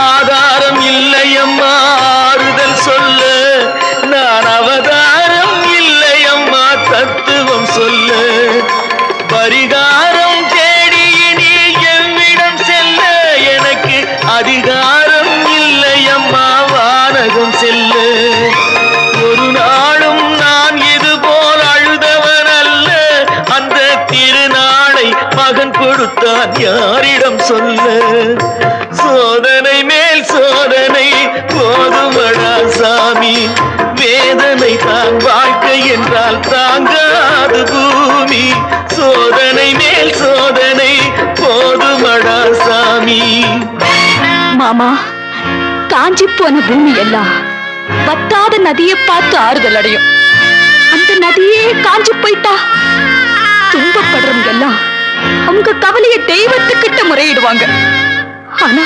ஆதாரம் இல்லையம்மா ஆறுதல் சொல்ல, நான் அவதாரம் இல்லையம்மா தத்துவம் சொல்ல. பரிகாரம் தேடி நீ எவ்விடம் செல்ல, எனக்கு அதிகாரம் இல்லையம்மா வானகம் செல்ல. ஒரு நாளும் நான் இது போல் அழுதவன் அல்ல, அந்த திருநாளை மகன் கொடுத்தான் யாரிடம் சொல்ல. சோதனை மேல் சோதனை போதுமடா சாமி, வேதனை தான் வாழ்க்கை என்றால் தாங்காது பூமி. சோதனை மேல் சோதனை போதுமடா சாமி. மாமா, காஞ்சி போன பூமி எல்லாம் வத்தாத நதியை பார்த்து ஆறுதல் அடையும். அந்த நதியே காஞ்சி போயிட்டா துன்பப்படுறவங்க எல்லாம் அவங்க கவலையை தெய்வத்துக்கிட்ட முறையிடுவாங்க. ஆனா